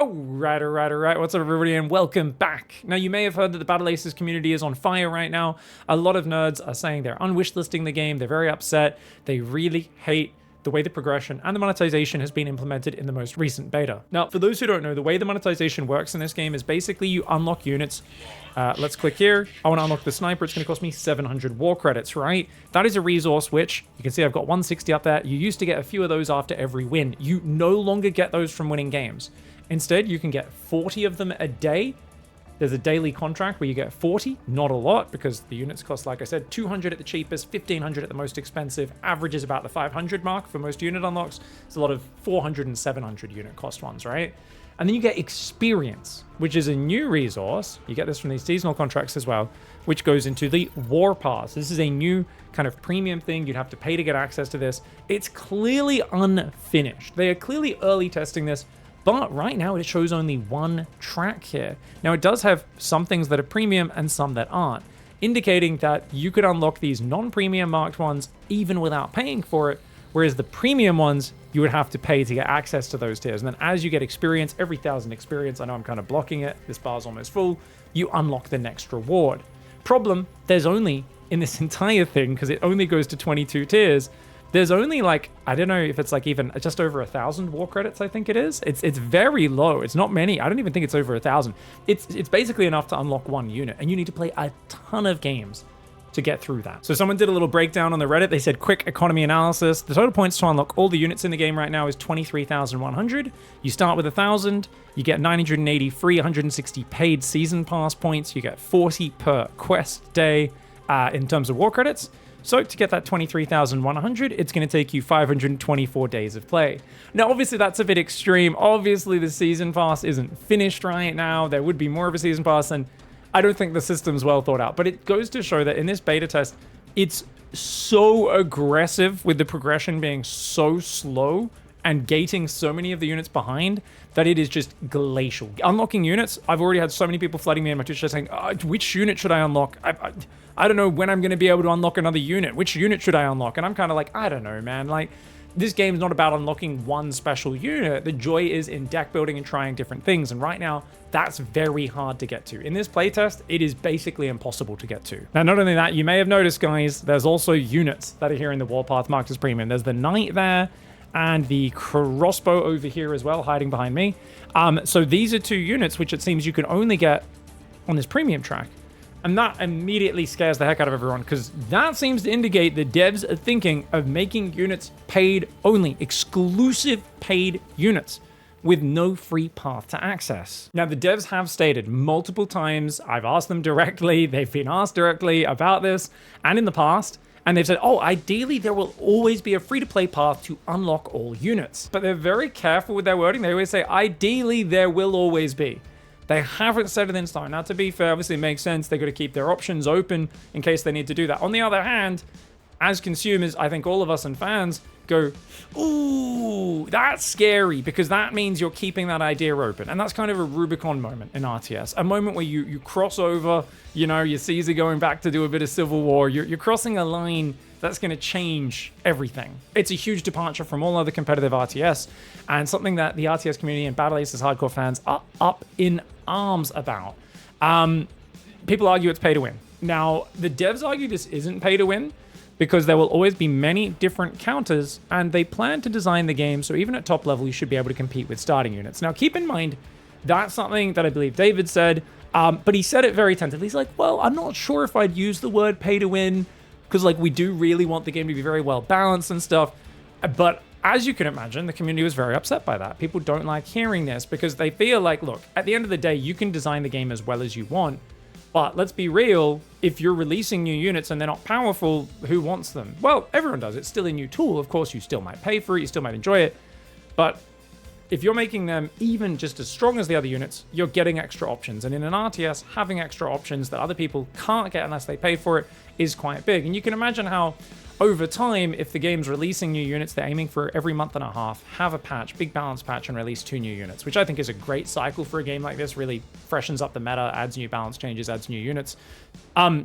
Alright. What's up, everybody, and welcome back. Now, you may have heard that the Battle Aces community is on fire right now. A lot of nerds are saying they're unwishlisting the game. They're very upset. They really hate the way the progression and the monetization has been implemented in the most recent beta. Now, for those who don't know, the way the monetization works in this game is basically you unlock units. Let's click here. I want to unlock the sniper. It's going to cost me 700 war credits, right? That is a resource which, you can see I've got 160 up there. You used to get a few of those after every win. You no longer get those from winning games. Instead, you can get 40 of them a day. There's a daily contract where you get 40, not a lot, because the units cost, like I said, 200 at the cheapest, 1500 at the most expensive, average is about the 500 mark for most unit unlocks. It's a lot of 400 and 700 unit cost ones, right? And then you get experience, which is a new resource. You get this from these seasonal contracts as well, which goes into the war pass. This is a new kind of premium thing. You'd have to pay to get access to this. It's clearly unfinished. They are clearly early testing this, but right now it shows only one track here. Now, it does have some things that are premium and some that aren't, indicating that you could unlock these non-premium marked ones even without paying for it, whereas the premium ones, you would have to pay to get access to those tiers. And then as you get experience, every 1,000 experience, I know I'm kind of blocking it, this bar's almost full, you unlock the next reward. Problem, there's only, in this entire thing, because it only goes to 22 tiers, there's only like, I don't know if it's like even just over 1,000 war credits, I think it is. It's very low. It's not many. I don't even think it's over 1,000. It's basically enough to unlock one unit, and you need to play a ton of games to get through that. So someone did a little breakdown on the Reddit. They said, quick economy analysis. The total points to unlock all the units in the game right now is 23,100. You start with 1,000. You get 980 free, 160 paid season pass points. You get 40 per quest day in terms of war credits. So to get that 23,100, it's going to take you 524 days of play. Now, obviously, that's a bit extreme. Obviously, the season pass isn't finished right now. There would be more of a season pass, and I don't think the system's well thought out. But it goes to show that in this beta test, it's so aggressive with the progression being so slow and gating so many of the units behind that it is just glacial. Unlocking units, I've already had so many people flooding me in my Twitch saying, which unit should I unlock? I don't know when I'm going to be able to unlock another unit. Which unit should I unlock? And I'm kind of like, I don't know, man. Like, this game's not about unlocking one special unit. The joy is in deck building and trying different things. And right now, that's very hard to get to. In this playtest, it is basically impossible to get to. Now, not only that, you may have noticed, guys, there's also units that are here in the warpath marked as premium. There's the knight there, and the crossbow over here as well, hiding behind me. So these are two units which it seems you can only get on this premium track. And that immediately scares the heck out of everyone, because that seems to indicate the devs are thinking of making units paid only, exclusive paid units with no free path to access. Now, the devs have stated multiple times, I've asked them directly, they've been asked directly about this, and in the past, and they've said, oh, ideally, there will always be a free-to-play path to unlock all units. But they're very careful with their wording. They always say, ideally, there will always be. They haven't set it in stone. Now, to be fair, obviously it makes sense. They've got to keep their options open in case they need to do that. On the other hand, as consumers, I think all of us and fans go, ooh, that's scary, because that means you're keeping that idea open. And that's kind of a Rubicon moment in RTS, a moment where you cross over, you know, your Caesar going back to do a bit of civil war. You're crossing a line that's going to change everything. It's a huge departure from all other competitive RTS, and something that the RTS community and Battle Aces hardcore fans are up in arms about. People argue it's pay to win. Now, the devs argue this isn't pay to win, because there will always be many different counters, and they plan to design the game so even at top level, you should be able to compete with starting units. Now, keep in mind, that's something that I believe David said, but he said it very tentatively. He's like, well, I'm not sure if I'd use the word pay to win, because like we do really want the game to be very well balanced and stuff. But as you can imagine, the community was very upset by that. People don't like hearing this because they feel like, look, at the end of the day, you can design the game as well as you want. But let's be real, if you're releasing new units and they're not powerful, who wants them? Well, everyone does. It's still a new tool. Of course, you still might pay for it. You still might enjoy it. But if you're making them even just as strong as the other units, you're getting extra options. And in an RTS, having extra options that other people can't get unless they pay for it is quite big. And you can imagine how over time, if the game's releasing new units, they're aiming for every month and a half, have a patch, big balance patch, and release 2 new units, which I think is a great cycle for a game like this. Really freshens up the meta, adds new balance changes, adds new units. At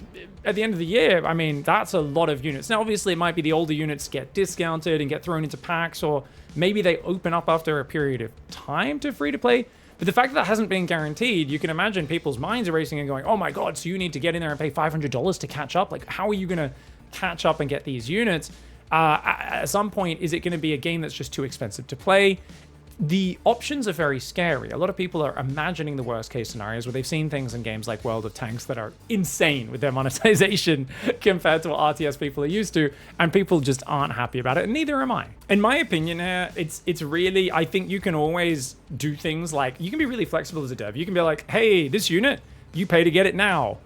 the end of the year, I mean, that's a lot of units. Now, obviously, it might be the older units get discounted and get thrown into packs, or maybe they open up after a period of time to free-to-play. But the fact that hasn't been guaranteed, you can imagine people's minds are racing and going, oh my God, so you need to get in there and pay $500 to catch up? Like, how are you going to catch up and get these units? At some point, is it going to be a game that's just too expensive to play? The options are very scary. A lot of people are imagining the worst case scenarios where they've seen things in games like World of Tanks that are insane with their monetization compared to what RTS people are used to, and people just aren't happy about it, and neither am I. In my opinion here, it's really, I think you can always do things like, you can be really flexible as a dev. You can be like, hey, this unit, you pay to get it now.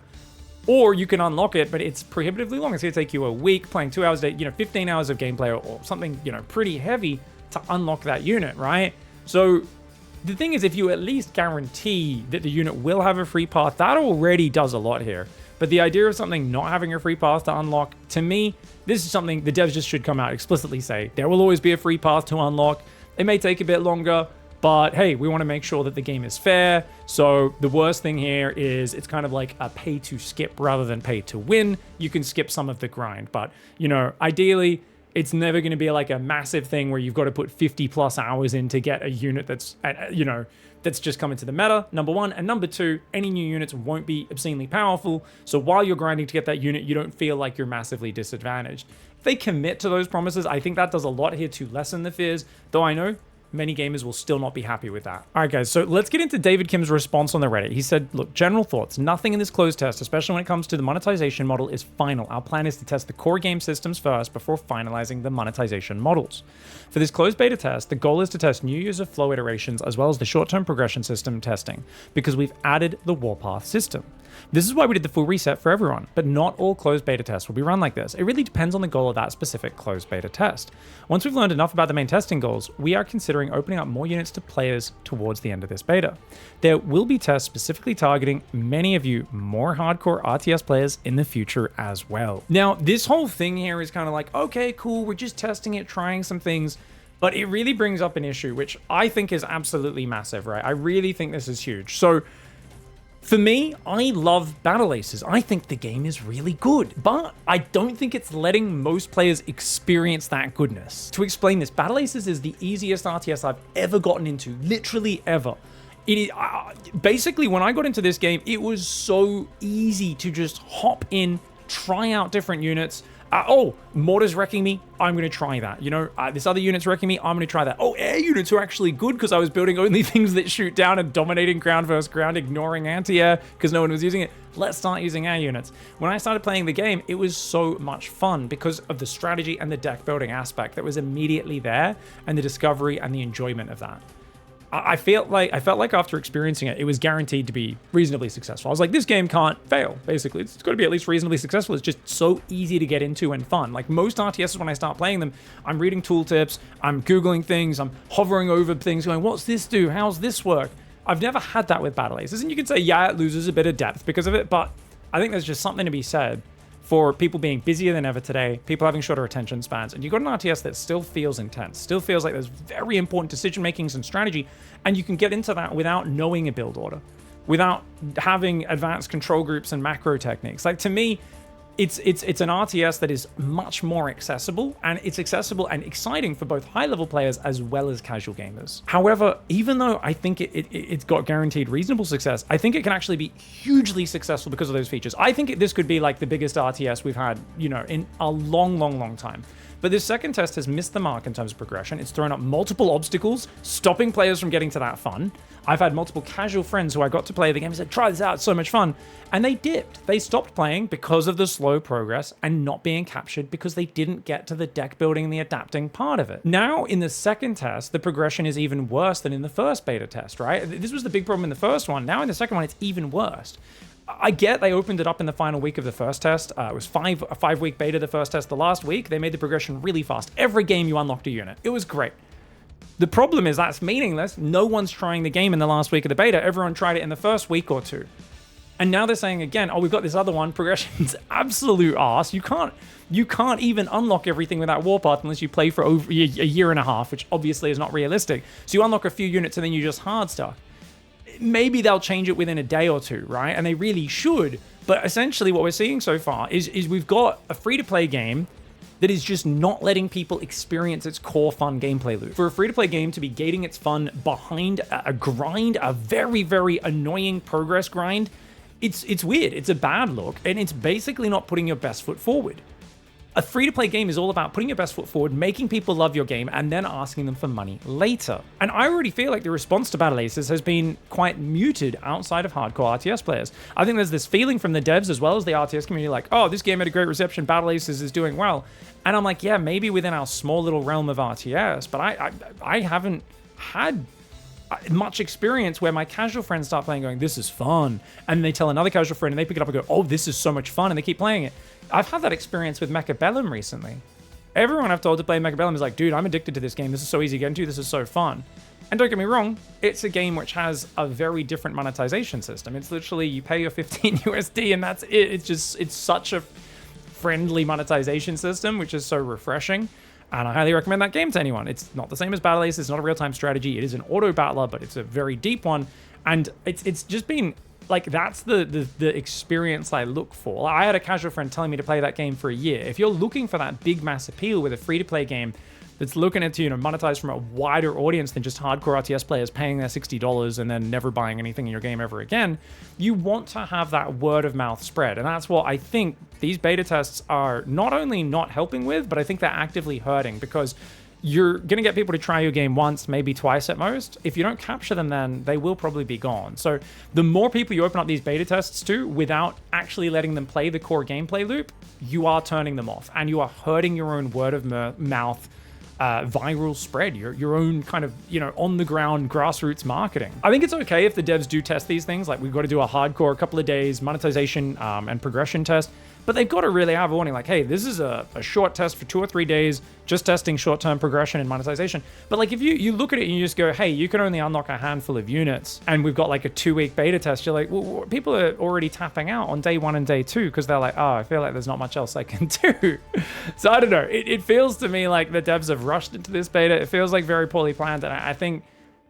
Or you can unlock it, but it's prohibitively long. It's going to take you a week playing 2 hours a day, 15 hours of gameplay or something, pretty heavy to unlock that unit, right? So the thing is, if you at least guarantee that the unit will have a free path, that already does a lot here. But the idea of something not having a free path to unlock, to me, this is something the devs just should come out explicitly say, there will always be a free path to unlock. It may take a bit longer, but hey, we want to make sure that the game is fair. So the worst thing here is it's kind of like a pay to skip rather than pay to win. You can skip some of the grind, but ideally, it's never going to be like a massive thing where you've got to put 50 plus hours in to get a unit that's, that's just come into the meta, number one. And number two, any new units won't be obscenely powerful. So while you're grinding to get that unit, you don't feel like you're massively disadvantaged. If they commit to those promises, I think that does a lot here to lessen the fears, though I know many gamers will still not be happy with that. All right, guys, so let's get into David Kim's response on the Reddit. He said, look, general thoughts. Nothing in this closed test, especially when it comes to the monetization model, is final. Our plan is to test the core game systems first before finalizing the monetization models. For this closed beta test, the goal is to test new user flow iterations as well as the short-term progression system testing, because we've added the warpath system. This is why we did the full reset for everyone, but not all closed beta tests will be run like this. It really depends on the goal of that specific closed beta test. Once we've learned enough about the main testing goals, we are considering opening up more units to players towards the end of this beta. There will be tests specifically targeting many of you more hardcore RTS players in the future as well. Now, this whole thing here is kind of like, okay, cool, we're just testing it, trying some things, but it really brings up an issue, which I think is absolutely massive, right? I really think this is huge. So, for me, I love Battle Aces. I think the game is really good, but I don't think it's letting most players experience that goodness. To explain this, Battle Aces is the easiest RTS I've ever gotten into, literally ever. It is, basically, when I got into this game, it was so easy to just hop in, try out different units. Oh, mortar's wrecking me, I'm going to try that. This other unit's wrecking me, I'm going to try that. Oh, air units are actually good because I was building only things that shoot down and dominating ground versus ground, ignoring anti-air because no one was using it. Let's start using air units. When I started playing the game, it was so much fun because of the strategy and the deck building aspect that was immediately there, and the discovery and the enjoyment of that. I felt like after experiencing it, it was guaranteed to be reasonably successful. I was like, this game can't fail, basically. It's got to be at least reasonably successful. It's just so easy to get into and fun. Like most RTSs, when I start playing them, I'm reading tooltips, I'm Googling things, I'm hovering over things going, what's this do? How's this work? I've never had that with Battle Aces. And you can say, yeah, it loses a bit of depth because of it, but I think there's just something to be said for people being busier than ever today, people having shorter attention spans, and you've got an RTS that still feels intense, still feels like there's very important decision makings and strategy, and you can get into that without knowing a build order, without having advanced control groups and macro techniques. Like, to me, it's an RTS that is much more accessible, and it's accessible and exciting for both high-level players as well as casual gamers. However, even though I think it's got guaranteed reasonable success, I think it can actually be hugely successful because of those features. I think this could be like the biggest RTS we've had, in a long time. But this second test has missed the mark in terms of progression. It's thrown up multiple obstacles, stopping players from getting to that fun. I've had multiple casual friends who I got to play the game and said, try this out, it's so much fun. And they dipped. They stopped playing because of the slow progress and not being captured because they didn't get to the deck building and the adapting part of it. Now, in the second test, the progression is even worse than in the first beta test, right? This was the big problem in the first one. Now in the second one, it's even worse. I get they opened it up in the final week of the first test. It was a 5-week beta, the first test. The last week, they made the progression really fast. Every game you unlocked a unit. It was great. The problem is that's meaningless. No one's trying the game in the last week of the beta. Everyone tried it in the first week or two. And now they're saying again, oh, we've got this other one. Progression's absolute arse. You can't even unlock everything with that warpath unless you play for over a year and a half, which obviously is not realistic. So you unlock a few units and then you just hard stuff. Maybe they'll change it within a day or two, right? And they really should. But essentially what we're seeing so far is we've got a free-to-play game that is just not letting people experience its core fun gameplay loop. For a free-to-play game to be gating its fun behind a grind, a very, very annoying progress grind, it's weird. It's a bad look, and it's basically not putting your best foot forward. A free-to-play game is all about putting your best foot forward, making people love your game, and then asking them for money later. And I already feel like the response to Battle Aces has been quite muted outside of hardcore RTS players. I think there's this feeling from the devs as well as the RTS community like, oh, this game had a great reception, Battle Aces is doing well. And I'm like, yeah, maybe within our small little realm of RTS, but I haven't had much experience where my casual friends start playing going, this is fun. And they tell another casual friend and they pick it up and go, oh, this is so much fun. And they keep playing it. I've had that experience with Mechabellum recently. Everyone I've told to play Mechabellum is like, dude, I'm addicted to this game. This is so easy to get into. This is so fun. And don't get me wrong, it's a game which has a very different monetization system. It's literally you pay your 15 USD and that's it. It's such a friendly monetization system, which is so refreshing. And I highly recommend that game to anyone. It's not the same as Battle Ace. It's not a real-time strategy. It is an auto battler, but it's a very deep one. And it's just been like, that's the experience I look for. I had a casual friend telling me to play that game for a year. If you're looking for that big mass appeal with a free-to-play game that's looking at, monetize from a wider audience than just hardcore RTS players paying their $60 and then never buying anything in your game ever again, you want to have that word of mouth spread. And that's what I think these beta tests are not only not helping with, but I think they're actively hurting, because you're going to get people to try your game once, maybe twice at most. If you don't capture them, then they will probably be gone. So the more people you open up these beta tests to without actually letting them play the core gameplay loop, you are turning them off and you are hurting your own word of mouth viral spread, your own kind of, on the ground grassroots marketing. I think it's okay if the devs do test these things. Like, we've got to do a hardcore couple of days monetization and progression test, but they've got to really have a warning like, hey, this is a short test for 2 or 3 days, just testing short-term progression and monetization. But like, if you look at it and you just go, hey, you can only unlock a handful of units, and we've got like a 2-week beta test, you're like, well, people are already tapping out on day 1 and day 2 because they're like, oh, I feel like there's not much else I can do. So I don't know. It feels to me like the devs have rushed into this beta. It feels like very poorly planned, and I think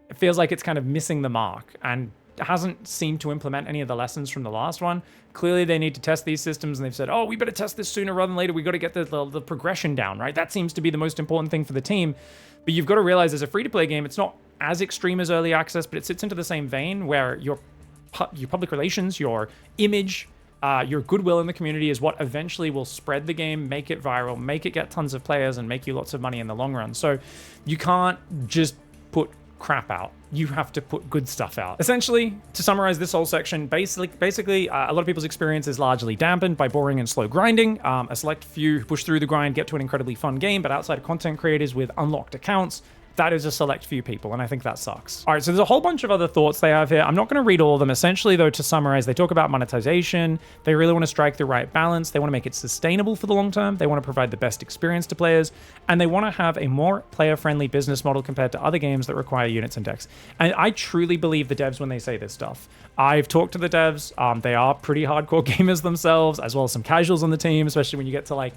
it feels like it's kind of missing the mark and hasn't seemed to implement any of the lessons from the last one. Clearly they need to test these systems, and they've said, oh, we better test this sooner rather than later. We got to get the progression down, right? That seems to be the most important thing for the team. But you've got to realize, as a free-to-play game, it's not as extreme as early access, but it sits into the same vein where your public relations, your image, your goodwill in the community is what eventually will spread the game, make it viral, make it get tons of players, and make you lots of money in the long run. So you can't just put crap out. You have to put good stuff out. Essentially, to summarize this whole section, basically, a lot of people's experience is largely dampened by boring and slow grinding. A select few who push through the grind get to an incredibly fun game, but outside of content creators with unlocked accounts, that is a select few people, and I think that sucks. All right, so there's a whole bunch of other thoughts they have here. I'm not going to read all of them. Essentially, though, to summarize, they talk about monetization. They really want to strike the right balance. They want to make it sustainable for the long term. They want to provide the best experience to players, and they want to have a more player-friendly business model compared to other games that require units and decks. And I truly believe the devs when they say this stuff. I've talked to the devs. They are pretty hardcore gamers themselves, as well as some casuals on the team, especially when you get to like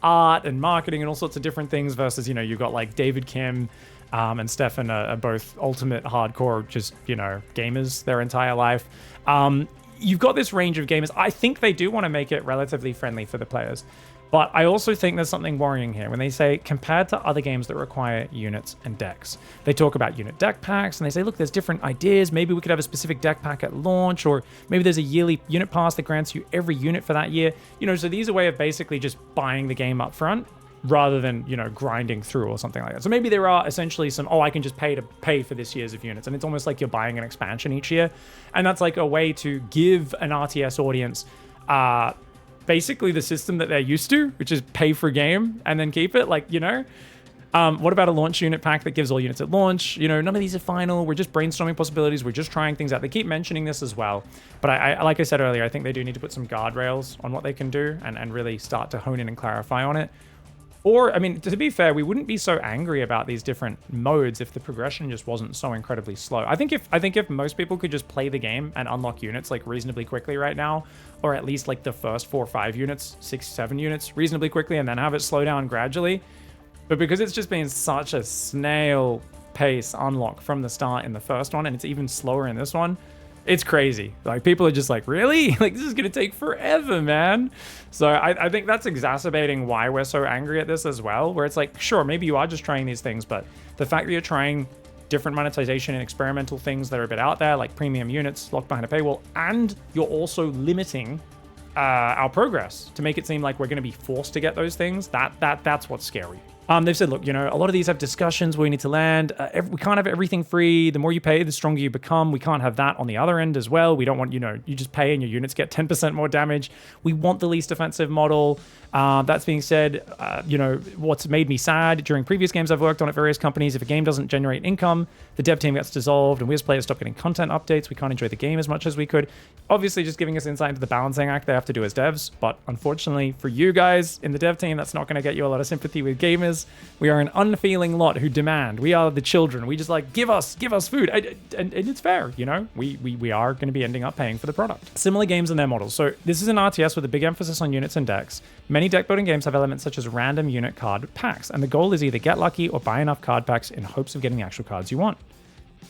art and marketing and all sorts of different things versus, you've got like David Kim and Stefan are both ultimate hardcore, just, gamers their entire life. You've got this range of gamers. I think they do want to make it relatively friendly for the players. But I also think there's something worrying here when they say compared to other games that require units and decks. They talk about unit deck packs and they say, look, there's different ideas. Maybe we could have a specific deck pack at launch, or maybe there's a yearly unit pass that grants you every unit for that year. So these are a way of basically just buying the game up front rather than, grinding through or something like that. So maybe there are essentially some, I can just pay for this year's of units. And it's almost like you're buying an expansion each year. And that's like a way to give an RTS audience basically the system that they're used to, which is pay for game and then keep it, what about a launch unit pack that gives all units at launch? None of these are final. We're just brainstorming possibilities. We're just trying things out. They keep mentioning this as well. But I like I said earlier, I think they do need to put some guardrails on what they can do and really start to hone in and clarify on it. Or, to be fair, we wouldn't be so angry about these different modes if the progression just wasn't so incredibly slow. I think if most people could just play the game and unlock units reasonably quickly right now, or at least the first 4 or 5 units, 6, 7 units reasonably quickly, and then have it slow down gradually. But because it's just been such a snail pace unlock from the start in the first one, and it's even slower in this one, It's crazy. Like, people are just like, really? Like, this is going to take forever, man. So I think that's exacerbating why we're so angry at this as well, where it's like, sure, maybe you are just trying these things, but the fact that you're trying different monetization and experimental things that are a bit out there, like premium units locked behind a paywall, and you're also limiting our progress to make it seem like we're going to be forced to get those things, that's what's scary. They've said, look, a lot of these have discussions where we need to land. We can't have everything free. The more you pay, the stronger you become. We can't have that on the other end as well. We don't want, you just pay and your units get 10% more damage. We want the least offensive model. That's being said, what's made me sad during previous games I've worked on at various companies, if a game doesn't generate income, the dev team gets dissolved and we as players stop getting content updates. We can't enjoy the game as much as we could. Obviously, just giving us insight into the balancing act they have to do as devs. But unfortunately for you guys in the dev team, that's not going to get you a lot of sympathy with gamers. We are an unfeeling lot who demand. We are the children. We just like, give us food. And it's fair, we are going to be ending up paying for the product. Similar games and their models. So this is an RTS with a big emphasis on units and decks. Many deck building games have elements such as random unit card packs, and the goal is either get lucky or buy enough card packs in hopes of getting the actual cards you want.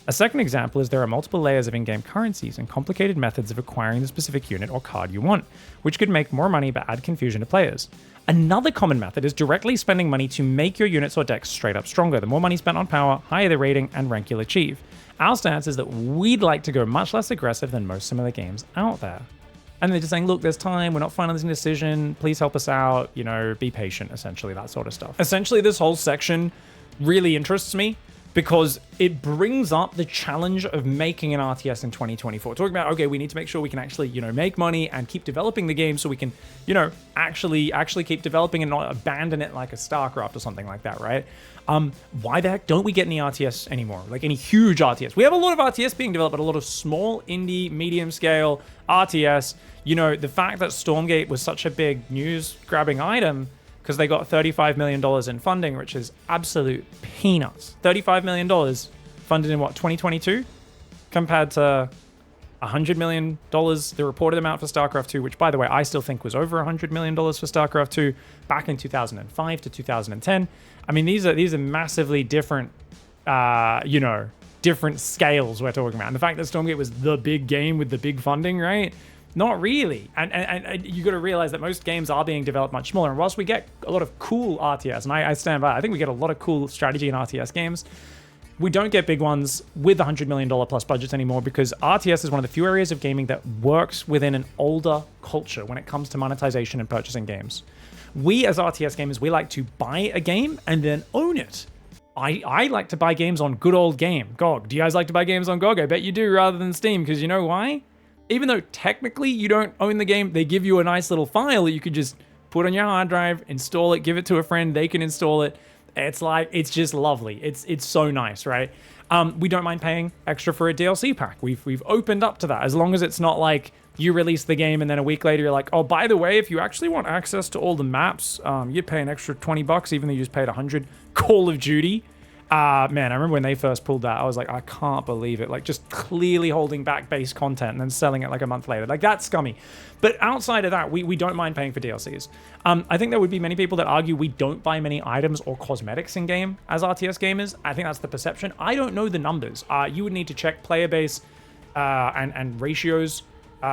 A second example is there are multiple layers of in-game currencies and complicated methods of acquiring the specific unit or card you want, which could make more money but add confusion to players. Another common method is directly spending money to make your units or decks straight up stronger. The more money spent on power, higher the rating and rank you'll achieve. Our stance is that we'd like to go much less aggressive than most similar games out there. And they're just saying, look, there's time, we're not finalizing a decision, please help us out, be patient, essentially, that sort of stuff. Essentially, this whole section really interests me because it brings up the challenge of making an RTS in 2024. Talking about, okay, we need to make sure we can actually, make money and keep developing the game so we can, actually keep developing and not abandon it like a StarCraft or something like that, right? Why the heck don't we get any RTS anymore? Like any huge RTS? We have a lot of RTS being developed, but a lot of small, indie, medium scale RTS. The fact that Stormgate was such a big news-grabbing item because they got $35 million in funding, which is absolute peanuts. $35 million funded in what, 2022? Compared to $100 million, the reported amount for StarCraft 2, which, by the way, I still think was over $100 million for StarCraft 2 back in 2005 to 2010. I mean, these are massively different, different scales we're talking about. And the fact that Stormgate was the big game with the big funding, right? Not really. And you got to realize that most games are being developed much smaller. And whilst we get a lot of cool RTS, and I stand by, I think we get a lot of cool strategy and RTS games, we don't get big ones with $100 million plus budgets anymore because RTS is one of the few areas of gaming that works within an older culture when it comes to monetization and purchasing games. We as RTS gamers, we like to buy a game and then own it. I like to buy games on good old game, GOG. Do you guys like to buy games on GOG? I bet you do rather than Steam, because you know why? Even though technically you don't own the game, they give you a nice little file that you could just put on your hard drive, install it, give it to a friend, they can install it. It's just lovely. It's so nice, right? We don't mind paying extra for a DLC pack. We've opened up to that, as long as it's not like you release the game and then a week later you're like, oh, by the way, if you actually want access to all the maps, you'd pay an extra $20 even though you just paid $100. Call of Duty. Man, I remember when they first pulled that, I was like, I can't believe it. Like, just clearly holding back base content and then selling it like a month later. Like, that's scummy. But outside of that, we don't mind paying for DLCs. I think there would be many people that argue we don't buy many items or cosmetics in game as RTS gamers. I think that's the perception. I don't know the numbers. You would need to check player base and ratios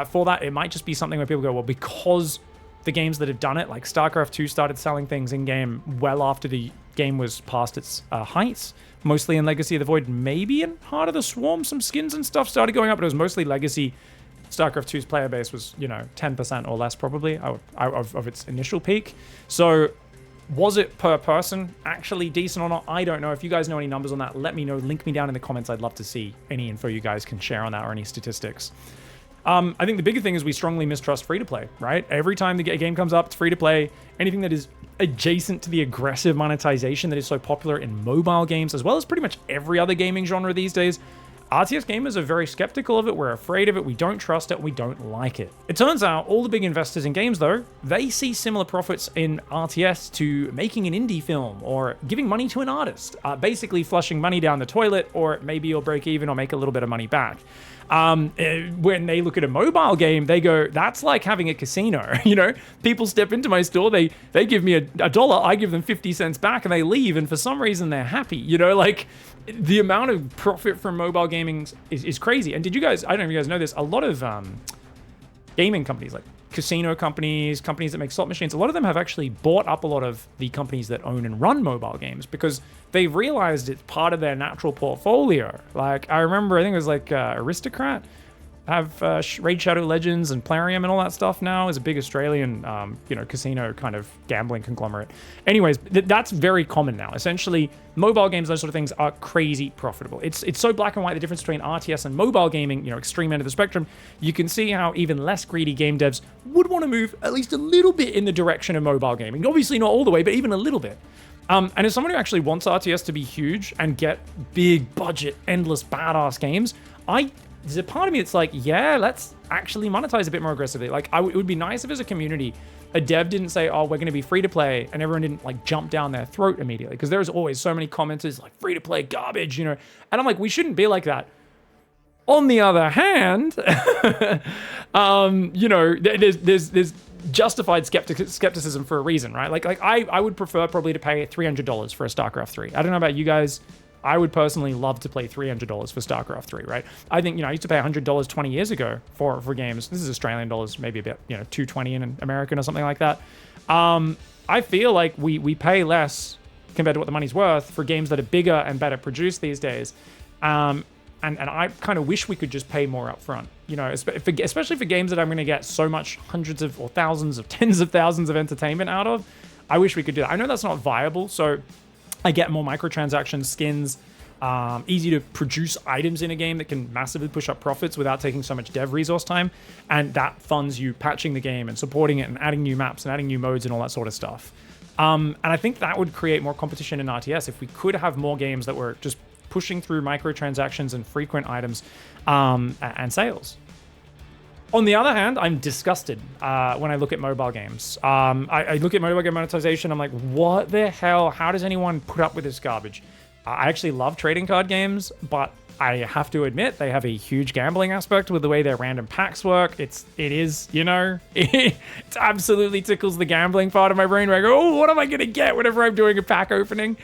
for that. It might just be something where people go, well, because the games that have done it, like StarCraft 2 started selling things in-game well after the game was past its heights, mostly in Legacy of the Void, maybe in Heart of the Swarm, some skins and stuff started going up, but it was mostly Legacy. StarCraft 2's player base was, 10% or less probably of its initial peak. So was it per person actually decent or not? I don't know. If you guys know any numbers on that, let me know. Link me down in the comments. I'd love to see any info you guys can share on that or any statistics. I think the bigger thing is we strongly mistrust free-to-play, right? Every time the game comes up, it's free-to-play. Anything that is adjacent to the aggressive monetization that is so popular in mobile games, as well as pretty much every other gaming genre these days, RTS gamers are very skeptical of it, we're afraid of it, we don't trust it, we don't like it. It turns out all the big investors in games, though, they see similar profits in RTS to making an indie film or giving money to an artist, basically flushing money down the toilet, or maybe you'll break even or make a little bit of money back. When they look at a mobile game, they go, that's like having a casino. People step into my store, they give me a dollar, I give them 50 cents back, and they leave, and for some reason they're happy. Like the amount of profit from mobile gaming is crazy. And did you guys, I don't know if you guys know this, a lot of gaming companies, like casino companies that make slot machines, a lot of them have actually bought up a lot of the companies that own and run mobile games because they've realized it's part of their natural portfolio. Like, I remember, I think it was like Aristocrat have Raid Shadow Legends and Plarium and all that stuff now is a big Australian, casino kind of gambling conglomerate. Anyways, that's very common now. Essentially, mobile games, those sort of things are crazy profitable. It's so black and white, the difference between RTS and mobile gaming, extreme end of the spectrum. You can see how even less greedy game devs would want to move at least a little bit in the direction of mobile gaming. Obviously not all the way, but even a little bit. And as someone who actually wants RTS to be huge and get big budget, endless badass games, there's a part of me that's like, yeah, let's actually monetize a bit more aggressively. Like, it would be nice if as a community, a dev didn't say, oh, we're going to be free to play, and everyone didn't like jump down their throat immediately. Because there's always so many commenters like free to play garbage, And I'm like, we shouldn't be like that. On the other hand, there's justified skepticism for a reason, right? Like I would prefer probably to pay $300 for a StarCraft 3. I don't know about you guys. I would personally love to play $300 for StarCraft 3, right? I think, I used to pay $100 20 years ago for games. This is Australian dollars, maybe a bit, $220 in American or something like that. I feel like we pay less compared to what the money's worth for games that are bigger and better produced these days. And I kind of wish we could just pay more up front, especially for games that I'm going to get so much hundreds of or thousands of tens of thousands of entertainment out of. I wish we could do that. I know that's not viable, so I get more microtransactions, skins, easy to produce items in a game that can massively push up profits without taking so much dev resource time. And that funds you patching the game and supporting it and adding new maps and adding new modes and all that sort of stuff. And I think that would create more competition in RTS if we could have more games that were just pushing through microtransactions and frequent items and sales. On the other hand, I'm disgusted when I look at mobile games. I look at mobile game monetization, I'm like, what the hell? How does anyone put up with this garbage? I actually love trading card games, but I have to admit they have a huge gambling aspect with the way their random packs work. It absolutely tickles the gambling part of my brain where I go, oh, what am I going to get whenever I'm doing a pack opening?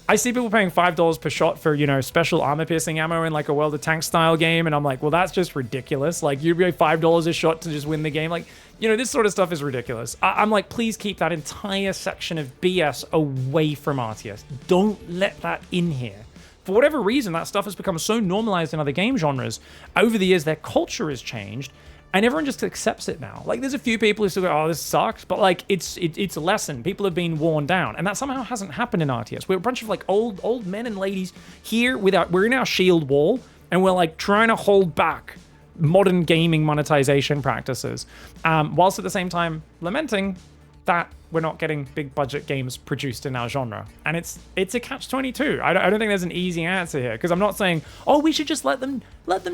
I see people paying $5 per shot for, special armor-piercing ammo in like a World of Tanks style game, and I'm like, well, that's just ridiculous. Like, you'd pay $5 a shot to just win the game. Like, this sort of stuff is ridiculous. I'm like, please keep that entire section of BS away from RTS. Don't let that in here. For whatever reason, that stuff has become so normalized in other game genres. Over the years, their culture has changed, and everyone just accepts it now. Like, there's a few people who still go, oh, this sucks, but like, it's a lesson. People have been worn down, and that somehow hasn't happened in RTS. We're a bunch of like old men and ladies here we're in our shield wall, and we're like trying to hold back modern gaming monetization practices, whilst at the same time lamenting that we're not getting big budget games produced in our genre. And it's a catch-22. I don't think there's an easy answer here, because I'm not saying, oh, we should just let them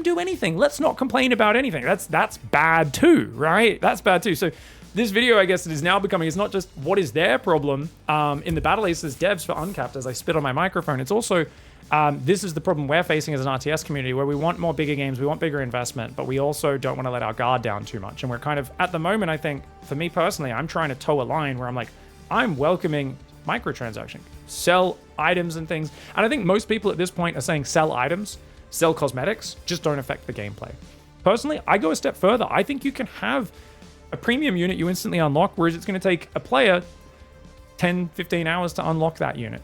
do anything. Let's not complain about anything. That's bad too, right? That's bad too. So this video, I guess, it is now becoming, it's not just what is their problem in the Battle Aces devs for Uncapped as I spit on my microphone. It's also, this is the problem we're facing as an RTS community, where we want more bigger games, we want bigger investment, but we also don't want to let our guard down too much. And we're kind of, at the moment, I think, for me personally, I'm trying to toe a line where I'm like, I'm welcoming microtransaction, sell items and things. And I think most people at this point are saying sell items, sell cosmetics, just don't affect the gameplay. Personally, I go a step further. I think you can have a premium unit you instantly unlock, whereas it's going to take a player 10, 15 hours to unlock that unit.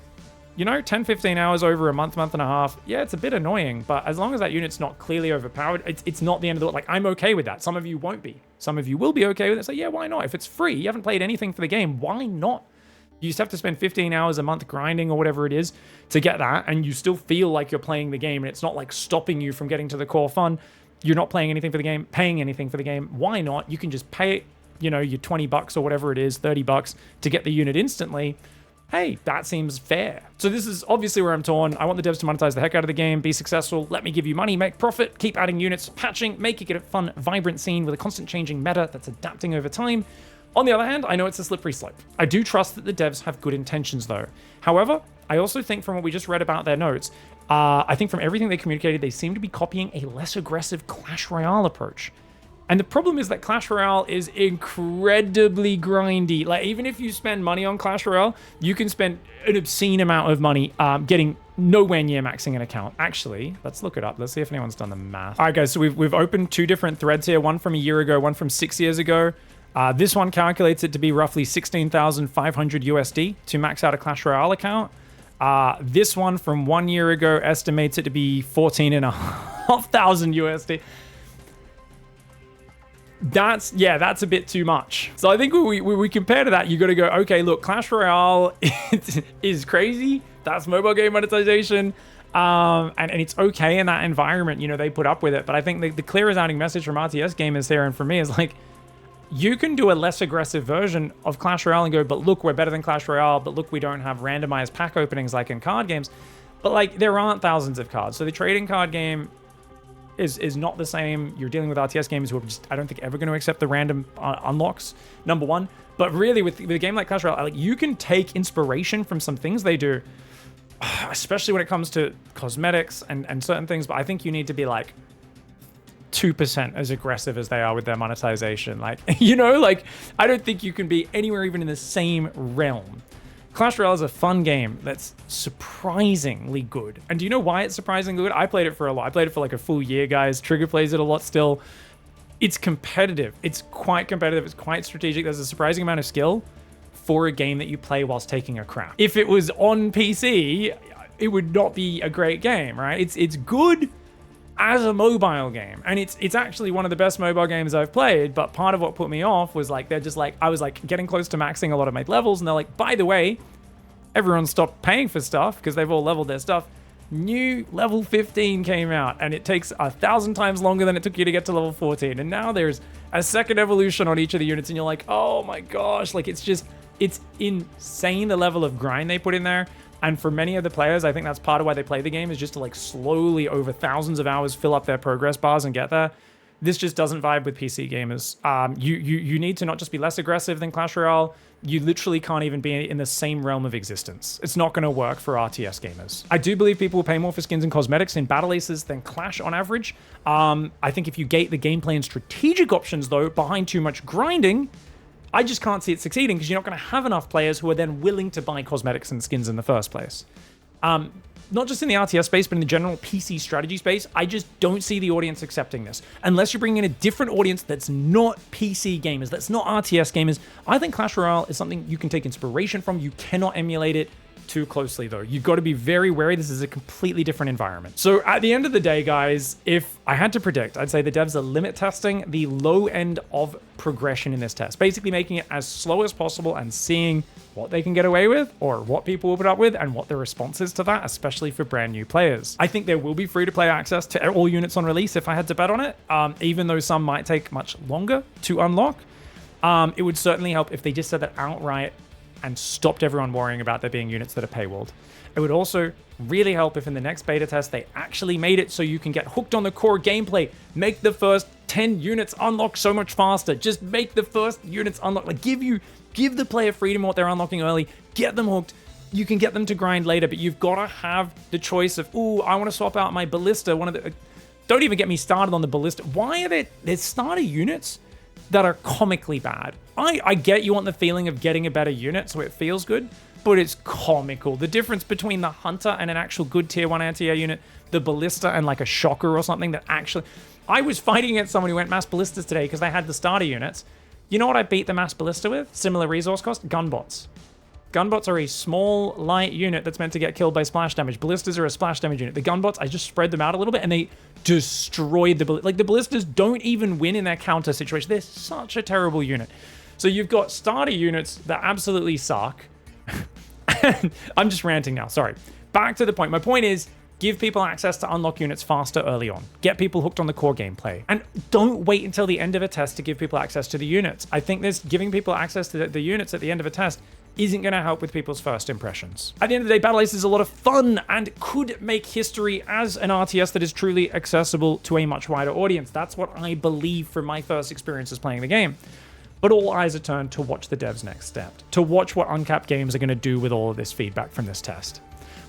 10, 15 hours over a month and a half, yeah, it's a bit annoying, but as long as that unit's not clearly overpowered, it's not the end of the world. Like, I'm okay with that. Some of you won't be. Some of you will be okay with it. So yeah, why not? If it's free, you haven't played anything for the game, why not? You just have to spend 15 hours a month grinding or whatever it is to get that, and you still feel like you're playing the game, and it's not like stopping you from getting to the core fun. You're not playing anything for the game, paying anything for the game. Why not? You can just pay, your $20 or whatever it is, $30 to get the unit instantly. Hey, that seems fair. So this is obviously where I'm torn. I want the devs to monetize the heck out of the game, be successful, let me give you money, make profit, keep adding units, patching, make it a fun, vibrant scene with a constant changing meta that's adapting over time. On the other hand, I know it's a slippery slope. I do trust that the devs have good intentions though. However, I also think from what we just read about their notes, I think from everything they communicated, they seem to be copying a less aggressive Clash Royale approach. And the problem is that Clash Royale is incredibly grindy. Like, even if you spend money on Clash Royale, you can spend an obscene amount of money getting nowhere near maxing an account. Actually, let's look it up. Let's see if anyone's done the math. All right, guys, so we've opened 2 different threads here, one from a year ago, one from 6 years ago. This one calculates it to be roughly 16,500 USD to max out a Clash Royale account. This one from 1 year ago estimates it to be 14,500 USD. That's a bit too much. So I think when we compare to that, you got to go, okay, look, Clash Royale is crazy. That's mobile game monetization. And it's okay in that environment, you know, they put up with it. But I think the clear resounding message from RTS gamers here and for me is like, you can do a less aggressive version of Clash Royale and go, but look, we're better than Clash Royale, but look, we don't have randomized pack openings like in card games. But like, there aren't thousands of cards. So the trading card game is not the same. You're dealing with RTS games who are just, I don't think, ever going to accept the random unlocks, number one. But really, with a game like Clash Royale, like, you can take inspiration from some things they do, especially when it comes to cosmetics and certain things. But I think you need to be like 2% as aggressive as they are with their monetization. Like, you know, like, I don't think you can be anywhere even in the same realm. Clash Royale is a fun game that's surprisingly good. And do you know why it's surprisingly good? I played it for a lot. I played it for like a full year, guys. Trigger plays it a lot still. It's competitive. It's quite competitive. It's quite strategic. There's a surprising amount of skill for a game that you play whilst taking a crap. If it was on PC, it would not be a great game, right? It's good as a mobile game, and it's actually one of the best mobile games I've played. But part of what put me off was like, they're just like, I was like getting close to maxing a lot of my levels, and they're like, by the way, everyone stopped paying for stuff because they've all leveled their stuff. New level 15 came out, and it takes 1,000 times longer than it took you to get to level 14. And now there's a second evolution on each of the units, and you're like, oh my gosh, like, it's insane the level of grind they put in there. And for many of the players, I think that's part of why they play the game, is just to like slowly over thousands of hours fill up their progress bars and get there. This just doesn't vibe with PC gamers. You need to not just be less aggressive than Clash Royale. You literally can't even be in the same realm of existence. It's not going to work for RTS gamers. I do believe people will pay more for skins and cosmetics in Battle Aces than Clash on average. I think if you gate the gameplay and strategic options, though, behind too much grinding, I just can't see it succeeding, because you're not going to have enough players who are then willing to buy cosmetics and skins in the first place. Not just in the RTS space, but in the general PC strategy space, I just don't see the audience accepting this. Unless you're bringing in a different audience that's not PC gamers, that's not RTS gamers. I think Clash Royale is something you can take inspiration from. You cannot emulate it too closely, though. You've got to be very wary. This is a completely different environment. So at the end of the day, guys, if I had to predict, I'd say the devs are limit testing the low end of progression in this test, basically making it as slow as possible and seeing what they can get away with, or what people will put up with, and what the response is to that, especially for brand new players. I think there will be free-to-play access to all units on release if I had to bet on it, even though some might take much longer to unlock. It would certainly help if they just said that outright and stopped everyone worrying about there being units that are paywalled. It would also really help if in the next beta test they actually made it so you can get hooked on the core gameplay, make the first 10 units unlock so much faster. Just make the first units unlock, like give the player freedom what they're unlocking early, get them hooked. You can get them to grind later, but you've got to have the choice of, ooh, I want to swap out my ballista. Don't even get me started on the ballista. Why are there's starter units that are comically bad? I get you want the feeling of getting a better unit so it feels good, but it's comical. The difference between the hunter and an actual good tier 1 anti-air unit, the ballista and like a shocker or something that actually... I was fighting against someone who went mass ballistas today because they had the starter units. You know what I beat the mass ballista with? Similar resource cost? Gunbots. Gunbots are a small, light unit that's meant to get killed by splash damage. Ballistas are a splash damage unit. The gunbots, I just spread them out a little bit and they destroyed the ballistas. Like, the ballistas don't even win in their counter situation. They're such a terrible unit. So you've got starter units that absolutely suck. I'm just ranting now, sorry. Back to the point. My point is, give people access to unlock units faster early on. Get people hooked on the core gameplay. And don't wait until the end of a test to give people access to the units. I think this giving people access to the units at the end of a test isn't going to help with people's first impressions. At the end of the day, Battle Ace is a lot of fun and could make history as an RTS that is truly accessible to a much wider audience. That's what I believe from my first experiences playing the game. But all eyes are turned to watch the devs' next step, to watch what Uncapped Games are going to do with all of this feedback from this test.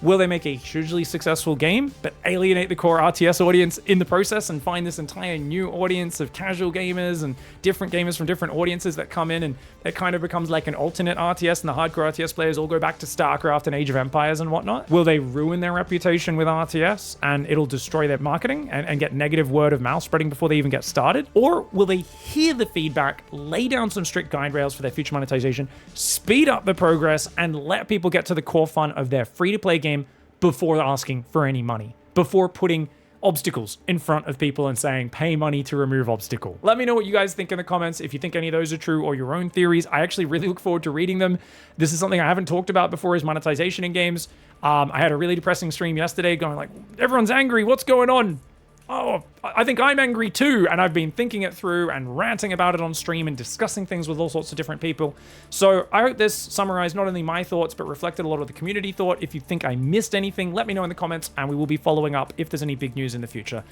Will they make a hugely successful game, but alienate the core RTS audience in the process and find this entire new audience of casual gamers and different gamers from different audiences that come in, and it kind of becomes like an alternate RTS, and the hardcore RTS players all go back to StarCraft and Age of Empires and whatnot? Will they ruin their reputation with RTS and it'll destroy their marketing and get negative word of mouth spreading before they even get started? Or will they hear the feedback, lay down some strict guide rails for their future monetization, speed up the progress, and let people get to the core fun of their free-to-play game before asking for any money, before putting obstacles in front of people and saying, pay money to remove obstacle? Let me know what you guys think in the comments, if you think any of those are true or your own theories. I actually really look forward to reading them. This is something I haven't talked about before, is monetization in games. I had a really depressing stream yesterday going like, everyone's angry, what's going on? Oh, I think I'm angry too, and I've been thinking it through and ranting about it on stream and discussing things with all sorts of different people. So I hope this summarized not only my thoughts, but reflected a lot of the community thought. If you think I missed anything, let me know in the comments, and we will be following up if there's any big news in the future.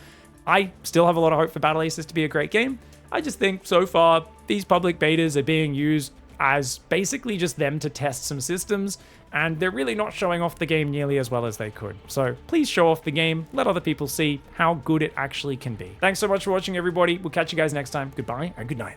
I still have a lot of hope for Battle Aces to be a great game. I just think so far, these public betas are being used as basically just them to test some systems, and they're really not showing off the game nearly as well as they could. So please show off the game, let other people see how good it actually can be. Thanks so much for watching, everybody. We'll catch you guys next time. Goodbye and good night.